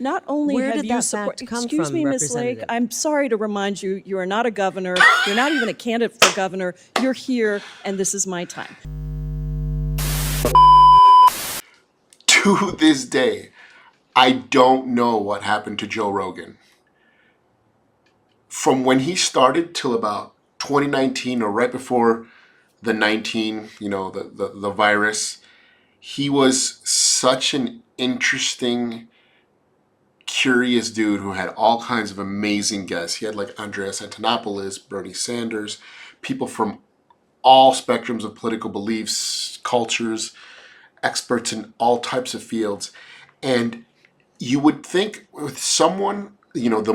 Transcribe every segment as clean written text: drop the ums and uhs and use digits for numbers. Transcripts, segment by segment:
Not only Where have did you that support, fact come excuse from, me, Ms. Lake, Representative? I'm sorry to remind you, you are not a governor. You're not even a candidate for governor. You're here, and this is my time. To this day, I don't know what happened to Joe Rogan. From when he started till about 2019 or right before the 19, the virus, he was such an interesting, curious dude who had all kinds of amazing guests. He had like Andreas Antonopoulos, Bernie Sanders, people from all spectrums of political beliefs, cultures, experts in all types of fields. And you would think with someone, the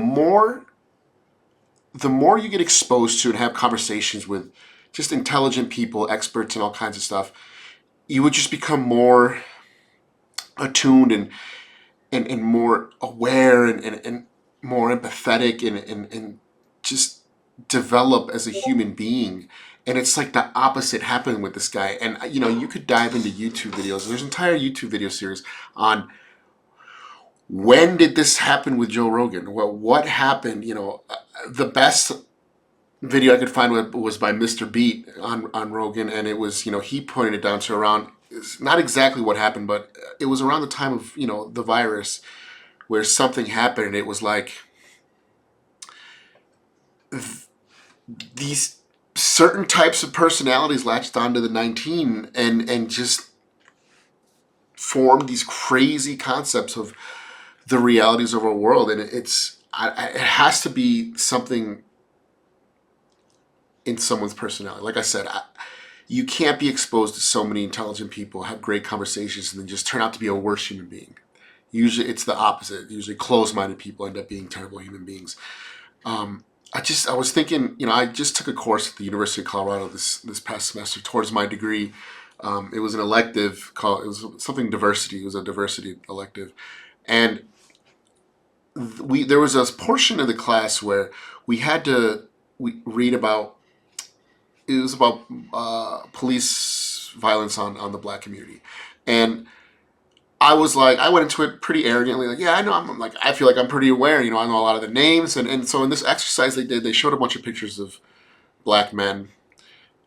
more you get exposed to and have conversations with just intelligent people, experts in all kinds of stuff, you would just become more attuned and more aware and more empathetic and just develop as a human being. And it's like the opposite happened with this guy. And you could dive into YouTube videos. There's an entire YouTube video series on when did this happen with Joe Rogan? Well, what happened? The best video I could find was by Mr. Beat on Rogan, and it was, he pointed it down to around, it's not exactly what happened, but it was around the time of, the virus where something happened, and it was like these certain types of personalities latched onto the 19 and just formed these crazy concepts of the realities of our world. And it has to be something in someone's personality. Like I said, you can't be exposed to so many intelligent people, have great conversations, and then just turn out to be a worse human being. Usually it's the opposite. Usually closed-minded people end up being terrible human beings. I was thinking, I just took a course at the University of Colorado this past semester towards my degree. It was an elective called, it was something diversity. It was a diversity elective. And there was a portion of the class where we read about, it was about police violence on the black community. And I went into it pretty arrogantly, like, yeah, I know, I feel like I'm pretty aware, I know a lot of the names. And so in this exercise they showed a bunch of pictures of black men,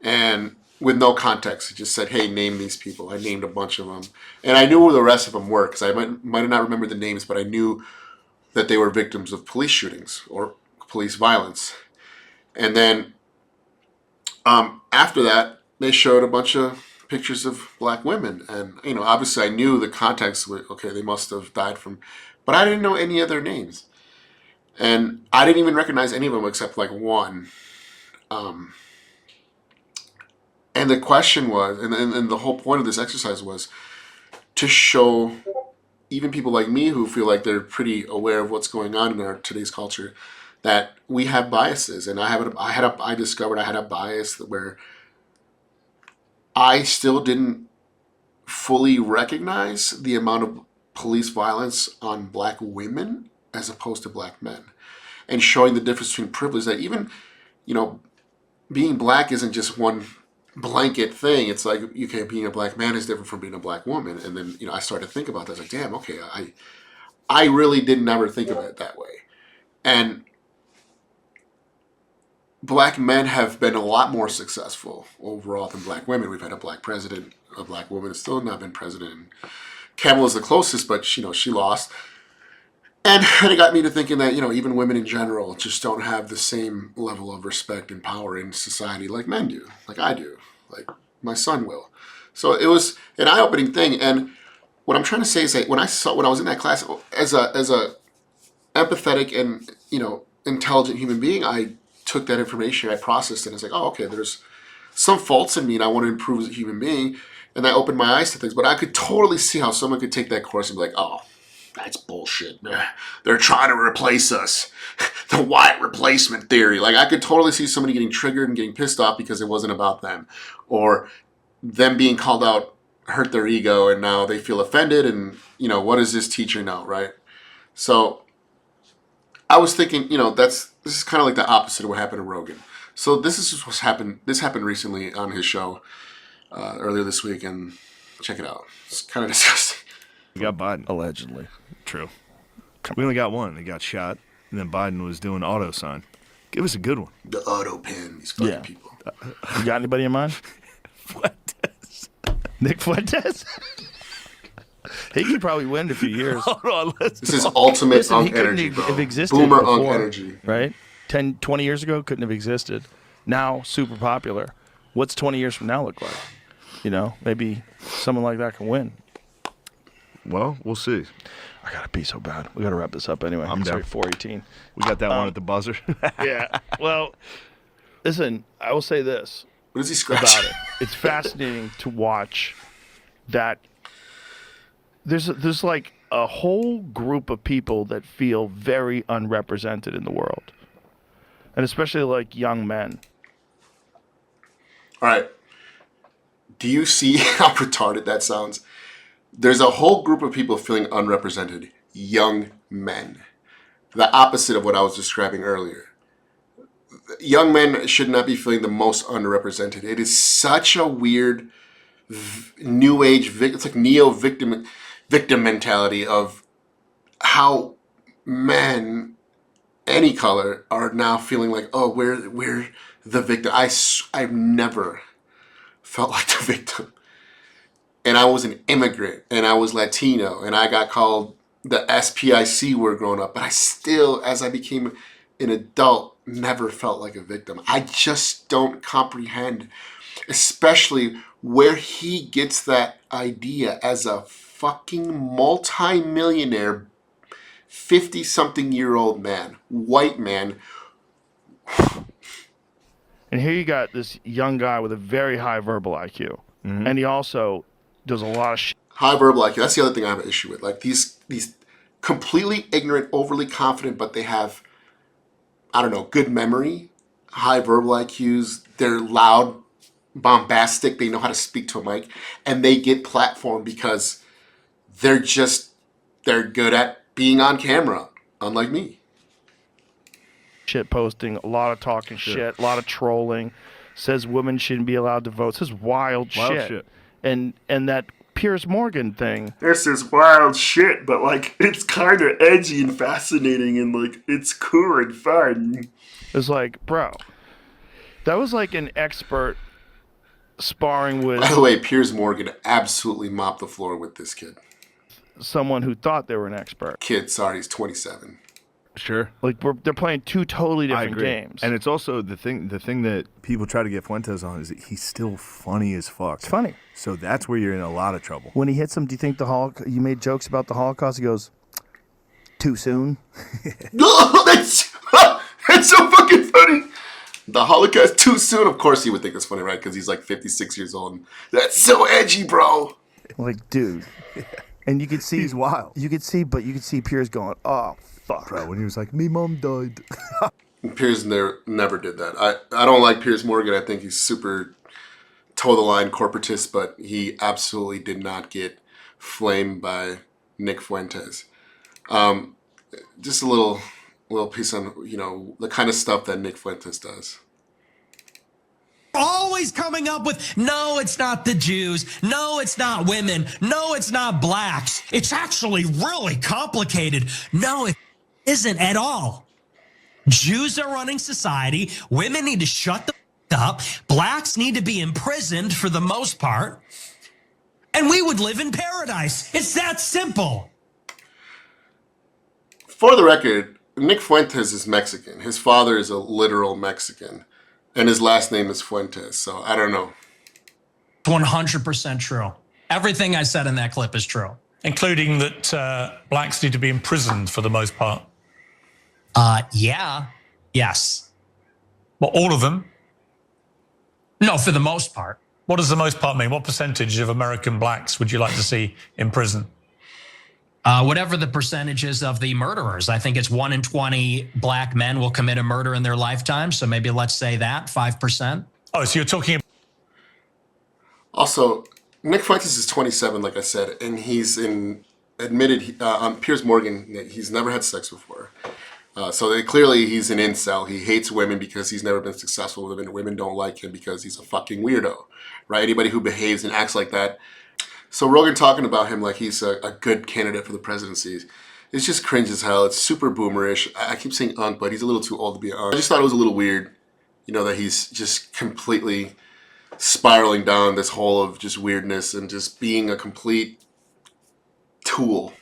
and with no context, it just said, hey, name these people. I named a bunch of them. And I knew who the rest of them were, because I might not remember the names, but I knew that they were victims of police shootings or police violence. And then after that, they showed a bunch of pictures of black women. And, obviously I knew the context, okay, they must have died from, but I didn't know any of their names. And I didn't even recognize any of them except like one. And the question was, and the whole point of this exercise was to show even people like me who feel like they're pretty aware of what's going on in our today's culture, that we have biases. And I discovered I had a bias where I still didn't fully recognize the amount of police violence on black women as opposed to black men, and showing the difference between privilege, that even, being black isn't just one blanket thing. It's like, okay, being a black man is different from being a black woman. And then, I started to think about that. I was like, damn, okay, I really didn't ever think of it that way. And black men have been a lot more successful overall than black women. We've had a black president. A black woman has still not been president. Kamala's the closest, but she lost. And it got me to thinking that, even women in general just don't have the same level of respect and power in society like men do, like I do, like my son will. So it was an eye-opening thing. And what I'm trying to say is that when I was in that class, as a empathetic and, intelligent human being, I took that information, I processed it, and I was like, oh, okay, there's some faults in me and I want to improve as a human being. And that opened my eyes to things. But I could totally see how someone could take that course and be like, oh, that's bullshit. They're trying to replace us. The white replacement theory. Like, I could totally see somebody getting triggered and getting pissed off because it wasn't about them. Or them being called out hurt their ego and now they feel offended and, what does this teacher know, right? So I was thinking, this is kind of like the opposite of what happened to Rogan. So this is what's happened. This happened recently on his show earlier this week, and check it out. It's kind of disgusting. You got Biden. Allegedly. True. We only got one. He got shot, and then Biden was doing auto sign. Give us a good one. The auto pen, these fucking Yeah. people. You got anybody in mind? Fuentes. Nick Fuentes? He could probably win in a few years. Hold on, let's This is ultimate Listen, he unk couldn't energy, bro. have existed Boomer before, unk energy. right? 10, 20 years ago, couldn't have existed. Now, super popular. What's 20 years from now look like? You know, maybe someone like that can win. Well, we'll see. I gotta pee so bad. We gotta wrap this up anyway. I'm sorry, down. 4:18. We got that one at the buzzer. Yeah. Well, listen, I will say this What does he scratch? about it. It's fascinating to watch that there's like a whole group of people that feel very unrepresented in the world. And especially like young men. All right. Do you see how retarded that sounds? There's a whole group of people feeling unrepresented. Young men. The opposite of what I was describing earlier. Young men should not be feeling the most underrepresented. It is such a weird new age, it's like neo-victim mentality of how men, any color, are now feeling like, oh, we're the victim. I've never felt like the victim. And I was an immigrant, and I was Latino, and I got called the SPIC word growing up. But I still, as I became an adult, never felt like a victim. I just don't comprehend, especially where he gets that idea as a fucking multi-millionaire, 50-something-year-old man, white man. And here you got this young guy with a very high verbal IQ. And he also does a lot of shit. High verbal IQ. That's the other thing I have an issue with. Like these completely ignorant, overly confident, but they have, I don't know, good memory, high verbal IQs. They're loud, bombastic. They know how to speak to a mic, and they get platformed because they're good at being on camera, unlike me. Shit posting, a lot of talking shit, a lot of trolling. Says women shouldn't be allowed to vote. Says wild shit. And that Piers Morgan thing. This is wild shit, but like it's kind of edgy and fascinating, and like it's cool and fun. It's like, bro, that was like an expert sparring with By the way, Piers Morgan absolutely mopped the floor with this kid. someone who thought they were an expert. Kid, sorry, he's 27. Sure. Like they're playing two totally I different agree. games. And it's also the thing that people try to get Fuentes on is that he's still funny as fuck. It's funny. So that's where you're in a lot of trouble. When he hits him, do you think you made jokes about the Holocaust? He goes, too soon? No, that's so fucking funny. The Holocaust too soon. Of course he would think it's funny, right? Because he's like 56 years old. And that's so edgy, bro. Like, dude. And you could see He's wild. You could see Piers going, oh fuck. Bro, when he was like, me mom died. Piers never did that. I don't like Piers Morgan. I think he's super toe the line corporatist, but he absolutely did not get flamed by Nick Fuentes. Just a little piece on, the kind of stuff that Nick Fuentes does. Always coming up with, no, it's not the Jews. No, it's not women. No, it's not blacks. It's actually really complicated. No, it isn't at all. Jews are running society. Women need to shut the up. Blacks need to be imprisoned for the most part. And we would live in paradise. It's that simple. For the record, Nick Fuentes is Mexican. His father is a literal Mexican. And his last name is Fuentes, so I don't know. 100% true. Everything I said in that clip is true. Including that blacks need to be imprisoned for the most part. Yeah. Yes. Well, all of them. No, for the most part. What does the most part mean? What percentage of American blacks would you like to see in prison? Whatever the percentages of the murderers. I think it's 1 in 20 black men will commit a murder in their lifetime. So maybe let's say that, 5%. Oh, so you're talking about... Also, Nick Fuentes is 27, like I said, and he's admitted on Piers Morgan that he's never had sex before. So clearly he's an incel. He hates women because he's never been successful with women. Women don't like him because he's a fucking weirdo, right? Anybody who behaves and acts like that. So Rogan talking about him like he's a good candidate for the presidency. It's just cringe as hell. It's super boomerish. I keep saying unk, but he's a little too old to be unk. I just thought it was a little weird, that he's just completely spiraling down this hole of just weirdness and just being a complete tool.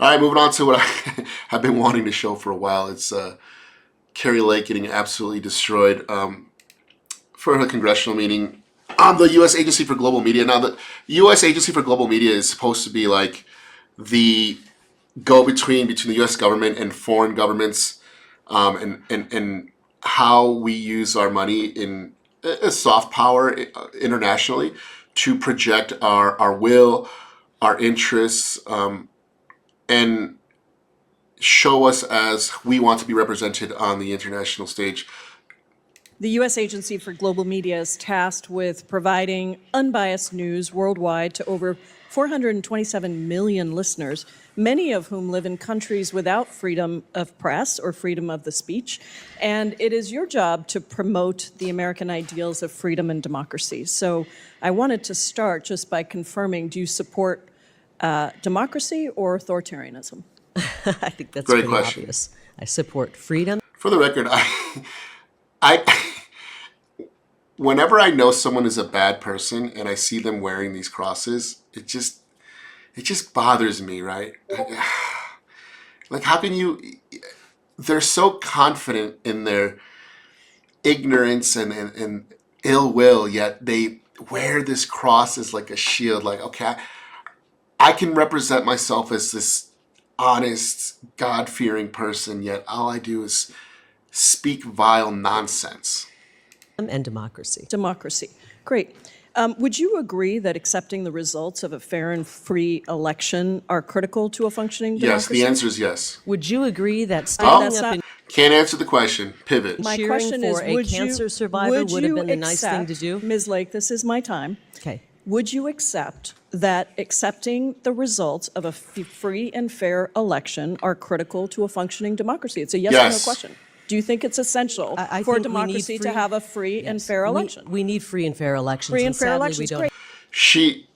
All right, moving on to what I have been wanting to show for a while. It's Kari Lake getting absolutely destroyed for her congressional meeting on the U.S. Agency for Global Media. Now, the U.S. Agency for Global Media is supposed to be like the go-between between the U.S. government and foreign governments, and how we use our money in a soft power internationally to project our will, our interests, and show us as we want to be represented on the international stage. The U.S. Agency for Global Media is tasked with providing unbiased news worldwide to over 427 million listeners, many of whom live in countries without freedom of press or freedom of the speech. And it is your job to promote the American ideals of freedom and democracy. So I wanted to start just by confirming, do you support democracy or authoritarianism? I think that's Great pretty question. obvious. I support freedom. For the record, whenever I know someone is a bad person and I see them wearing these crosses, it just bothers me, right? Like, how can you? They're so confident in their ignorance and ill will, yet they wear this cross as like a shield. Like, okay, I can represent myself as this honest, God-fearing person, yet all I do is speak vile nonsense. And democracy. Democracy. Great. Would you agree that accepting the results of a fair and free election are critical to a functioning Yes, democracy? the answer is yes. Would you agree that That's standing up not- and Can't answer the question. Pivot. My cheering question is, for a would cancer you, survivor would have you been the nice thing to accept- do? Ms. Lake, this is my time. Okay. Would you accept that accepting the results of a free and fair election are critical to a functioning democracy? It's a yes or no Yes. question. Do you think it's essential I for think we need democracy to free- have a free and Yes. fair election? We need free and fair elections. Free and fair sadly, elections, we don't. great.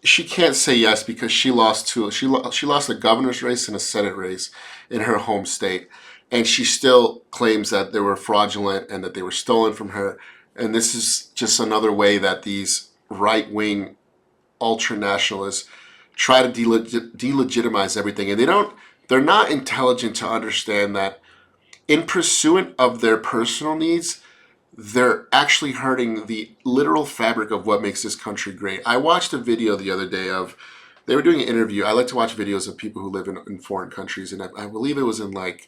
She can't say yes because she lost a governor's race and a Senate race in her home state, and she still claims that they were fraudulent and that they were stolen from her. And this is just another way that these right-wing ultra-nationalists try to delegitimize everything, and they're not intelligent to understand that in pursuit of their personal needs, they're actually hurting the literal fabric of what makes this country great. I watched a video the other day they were doing an interview. I like to watch videos of people who live in foreign countries, and I believe it was in I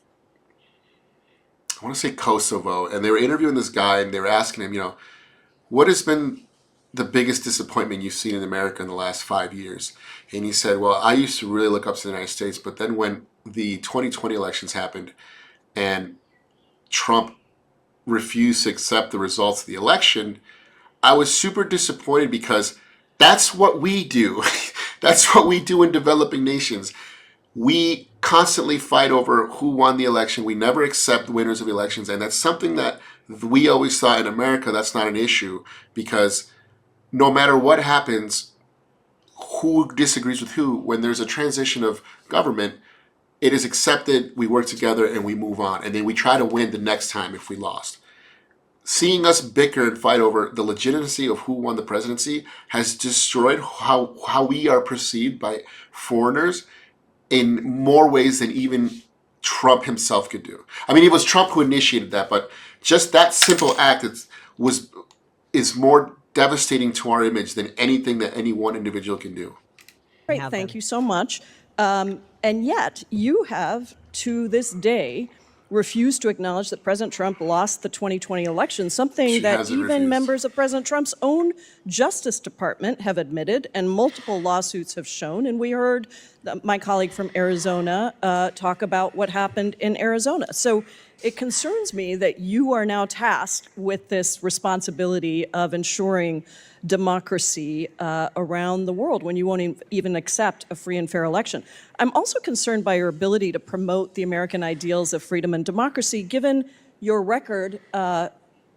want to say Kosovo, and they were interviewing this guy, and they were asking him, what has been the biggest disappointment you've seen in America in the last 5 years? And he said, well, I used to really look up to the United States, but then when the 2020 elections happened and Trump refused to accept the results of the election, I was super disappointed because that's what we do. That's what we do in developing nations. We constantly fight over who won the election. We never accept winners of elections. And that's something that we always thought in America that's not an issue, because no matter what happens, who disagrees with who, when there's a transition of government, it is accepted, we work together, and we move on. And then we try to win the next time if we lost. Seeing us bicker and fight over the legitimacy of who won the presidency has destroyed how we are perceived by foreigners in more ways than even Trump himself could do. I mean, it was Trump who initiated that, but just that simple act is more devastating to our image than anything that any one individual can do. Great, have thank them. you so much. And yet, you have, to this day, refused to acknowledge that President Trump lost the 2020 election, something She that hasn't even refused. members of President Trump's own Justice Department have admitted, and multiple lawsuits have shown. And we heard my colleague from Arizona talk about what happened in Arizona. So it concerns me that you are now tasked with this responsibility of ensuring democracy around the world when you won't even accept a free and fair election. I'm also concerned by your ability to promote the American ideals of freedom and democracy, given your record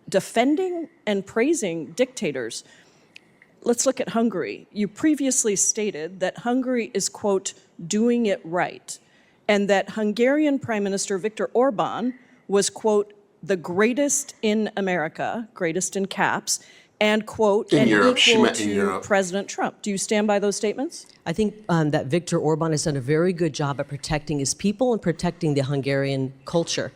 defending and praising dictators. let's look at Hungary. You previously stated that Hungary is, quote, doing it right, and that Hungarian Prime Minister Viktor Orban was, quote, the greatest in America, greatest in caps, and, quote, In and Europe. She equal meant in to Europe. President Trump. Do you stand by those statements? I think that Viktor Orban has done a very good job at protecting his people and protecting the Hungarian culture.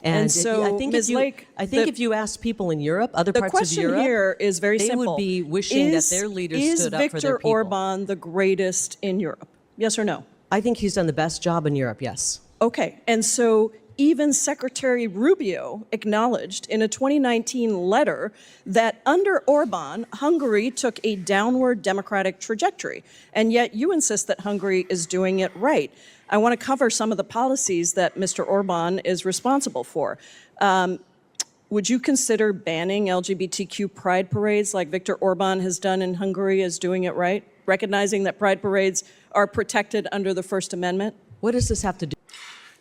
And so, I think Ms. Lake, if you ask people in Europe, other The parts of question Europe, here is very they simple. would be wishing that their leaders stood up for their Is people. Viktor Orban the greatest in Europe? Yes or no? I think he's done the best job in Europe, yes. Okay, and so even Secretary Rubio acknowledged in a 2019 letter that under Orban, Hungary took a downward democratic trajectory, and yet you insist that Hungary is doing it right. I want to cover some of the policies that Mr. Orban is responsible for. Would you consider banning LGBTQ pride parades like Viktor Orban has done in Hungary as doing it right, recognizing that pride parades are protected under the First Amendment? What does this have to do?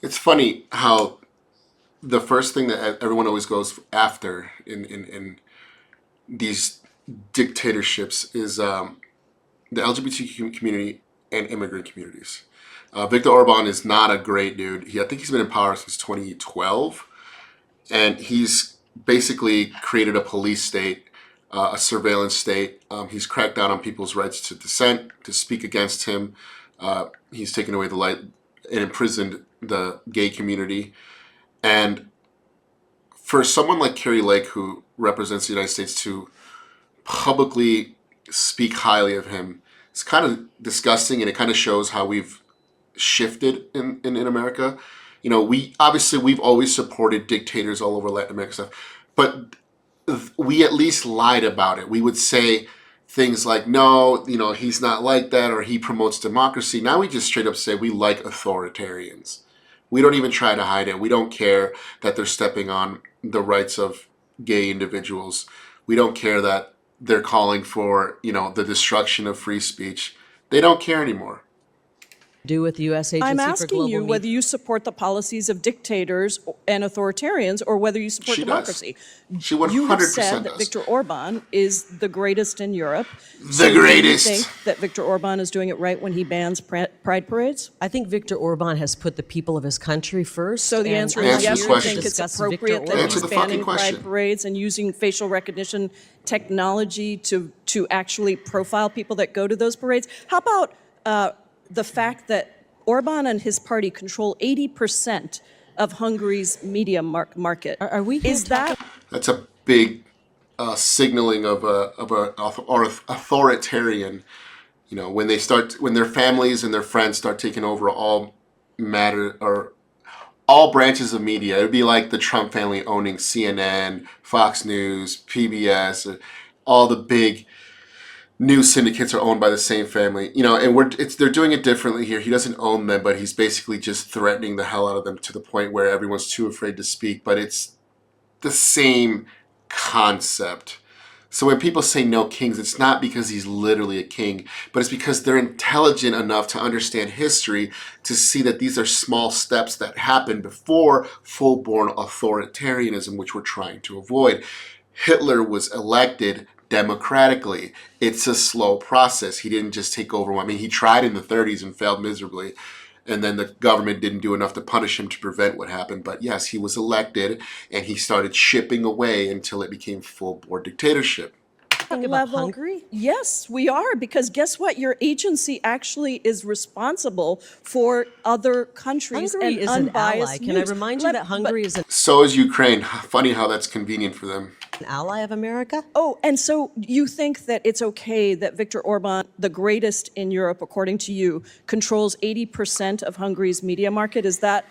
It's funny how the first thing that everyone always goes after in these dictatorships is the LGBTQ community and immigrant communities. Viktor Orban is not a great dude. I think he's been in power since 2012, and he's basically created a police state, a surveillance state. He's cracked down on people's rights to dissent, to speak against him. He's taken away the light and imprisoned the gay community. And for someone like Kari Lake, who represents the United States, to publicly speak highly of him, it's kind of disgusting, and it kind of shows how we've shifted in America. You know, we've always supported dictators all over Latin America stuff, but we at least lied about it. We would say things like, no, you know, he's not like that, or he promotes democracy. Now we just straight up say we like authoritarians. We don't even try to hide it. We don't care that they're stepping on the rights of gay individuals. We don't care that they're calling for, you know, the destruction of free speech. They don't care anymore. Do with the U.S. Agency I'm for asking Global you Media? whether you support the policies of dictators and authoritarians, or whether you support She does. democracy. She 100% You have said that does. Viktor Orban is the greatest in Europe. The greatest. Do you think that Viktor Orban is doing it right when he bans pride parades? I think Viktor Orban has put the people of his country first. So the and answer I'm is Answer yes, the you question. think it's discuss appropriate Viktor that Answer he's the fucking banning question. pride parades and using facial recognition technology to actually profile people that go to those parades. How about the fact that Orban and his party control 80% of Hungary's media market? Are we here Is that That's a big signaling of a authoritarian. You know, when their families and their friends start taking over all branches of media. It would be like the Trump family owning CNN, Fox News, PBS, all the big news syndicates are owned by the same family. You know, and they're doing it differently here. He doesn't own them, but he's basically just threatening the hell out of them to the point where everyone's too afraid to speak. But it's the same concept. So when people say no kings, it's not because he's literally a king, but it's because they're intelligent enough to understand history to see that these are small steps that happened before full-born authoritarianism, which we're trying to avoid. Hitler was elected democratically. It's a slow process. He didn't just take over. I mean, he tried in the 30s and failed miserably. And then the government didn't do enough to punish him to prevent what happened. But yes, he was elected, and he started chipping away until it became full-bore dictatorship. talking about Hungary? Yes, we are, because guess what? Your agency actually is responsible for other countries Hungary and is an unbiased ally. Can I news. remind you that Hungary is an So is Ukraine. Funny how that's convenient for them. ally of America? Oh, and so you think that it's okay that Viktor Orban, the greatest in Europe, according to you, controls 80% of Hungary's media market? Is that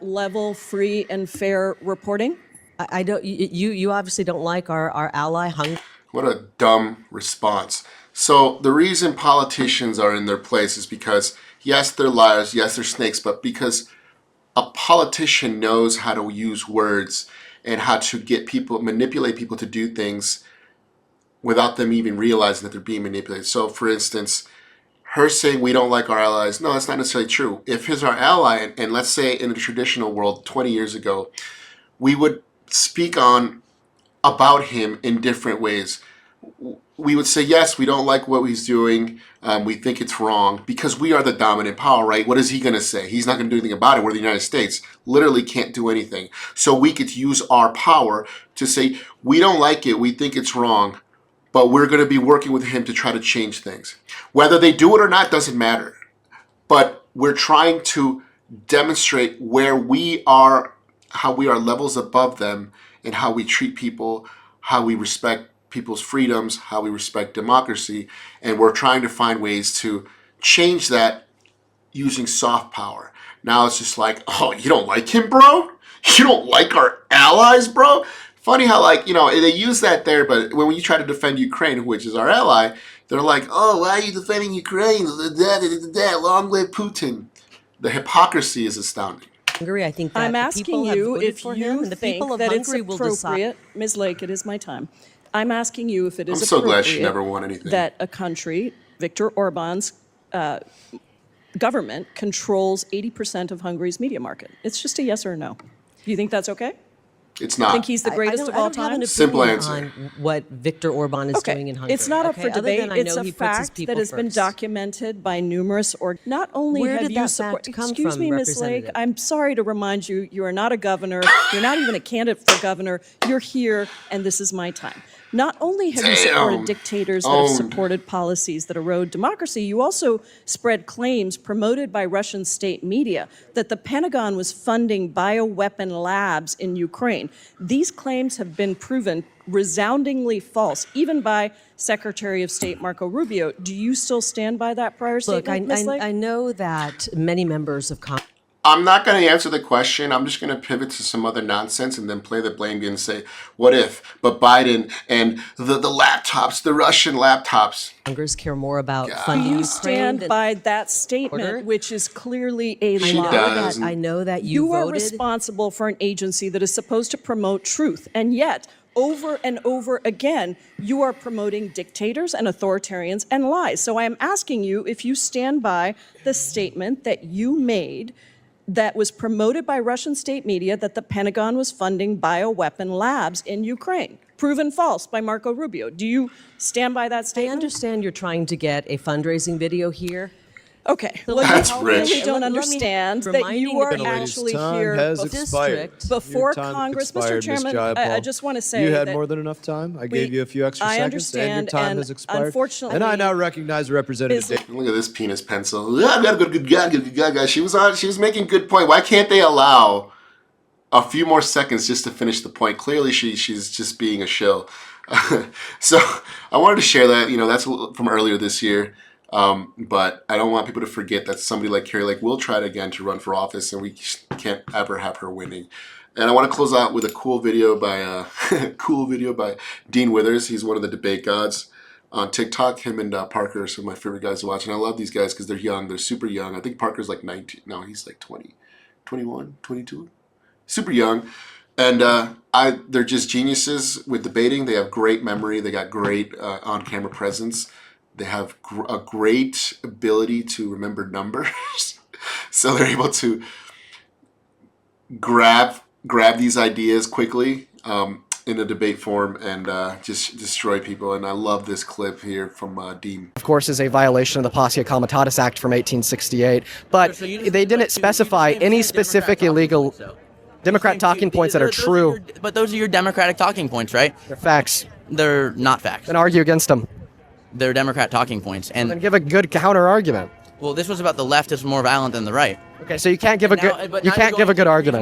level, free, and fair reporting? I don't. You obviously don't like our ally Hungary. What a dumb response. So the reason politicians are in their place is because, yes, they're liars, yes, they're snakes, but because a politician knows how to use words and how to manipulate people to do things without them even realizing that they're being manipulated. So, for instance, her saying we don't like our allies, no, that's not necessarily true. If he's our ally, and let's say in the traditional world 20 years ago, we would speak about him in different ways. we would say, yes, we don't like what he's doing. We think it's wrong because we are the dominant power, right? What is he going to say? He's not going to do anything about it. We're the United States. Literally can't do anything. So we could use our power to say, we don't like it. We think it's wrong. But we're going to be working with him to try to change things. Whether they do it or not doesn't matter. But we're trying to demonstrate where we are, how we are levels above them, and how we treat people, how we respect people's freedoms, how we respect democracy, and we're trying to find ways to change that using soft power. Now it's just like, oh, you don't like him, bro? You don't like our allies, bro? Funny how, like, you know, they use that there, but when you try to defend Ukraine, which is our ally, they're like, oh, why are you defending Ukraine? Long live Putin. The hypocrisy is astounding. Hungary, I think that I'm the asking people have you voted if for him, you and the think people of that it's Hungary will decide. appropriate. Ms. Lake, it is my time. I'm asking you if it is I'm so glad she appropriate never won anything. that a country, Viktor Orban's government, controls 80% of Hungary's media market. It's just a yes or a no. Do you think that's okay? It's I not. think he's the greatest of all I don't have time. an Simple opinion answer. on what Viktor Orban is doing in Hungary. It's not up okay? for Other debate. than I It's know a he puts his fact people that has been first. documented by numerous not only Where have did you that support. fact come Excuse from, me, Ms. Lake. Representative? I'm sorry to remind you, you are not a governor. You're not even a candidate for governor. You're here, and this is my time. Not only have you supported dictators that have Owned. supported policies that erode democracy, you also spread claims promoted by Russian state media that the Pentagon was funding bioweapon labs in Ukraine. These claims have been proven resoundingly false, even by Secretary of State Marco Rubio. Do you still stand by that prior Look, statement, Ms. Lake? I know that many members of Congress. I'm not going to answer the question. I'm just going to pivot to some other nonsense and then play the blame game and say, what if? But Biden and the laptops, the Russian laptops. Congress care more about Do funding you Ukraine stand than by that statement, order? which is clearly a She lie? does. I know that you You are voted. responsible for an agency that is supposed to promote truth, and yet, over and over again, you are promoting dictators and authoritarians and lies. So I am asking you if you stand by the statement that you made that was promoted by Russian state media that the Pentagon was funding bioweapon labs in Ukraine. Proven false by Marco Rubio. Do you stand by that I statement? understand you're trying to get a fundraising video here. Okay. Well, That's you rich. really don't Let me understand that reminding you the are people- actually Time here has before- expired. before Your time Congress. expired, Mr. Chairman, Ms. Jayapal. I just want to say you had that more than enough time. I we- gave you a few extra I seconds, and understand, your time and has expired. unfortunately, and I now recognize Representative is- Davis. Look at this penis pencil. Yeah, I've got a good guy. She was making good point. Why can't they allow a few more seconds just to finish the point? Clearly, she's just being a shill. So I wanted to share that. That's from earlier this year. But I don't want people to forget that somebody like Kari Lake will try it again to run for office, and we can't ever have her winning. And I want to close out with a cool video by Dean Withers. He's one of the debate gods on TikTok. Him and Parker are some of my favorite guys to watch, and I love these guys because they're young. They're super young. I think Parker's like 19. No, he's like 20, 21, 22. Super young. And they're just geniuses with debating. They have great memory. They got great on-camera presence. They have a great ability to remember numbers. So they're able to grab these ideas quickly in a debate form and just destroy people. And I love this clip here from Dean. Of course, is a violation of the Posse Comitatus Act from 1868, but they didn't specify any specific illegal Democrat talking points that are true. But those are your Democratic talking points, right? They're facts. They're not facts. Then argue against them. They're Democrat talking points. And And give a good counter argument. well, this was about the left is more violent than the right. Okay, so you can't give a Now- good but you now can't you're give a going good to argument.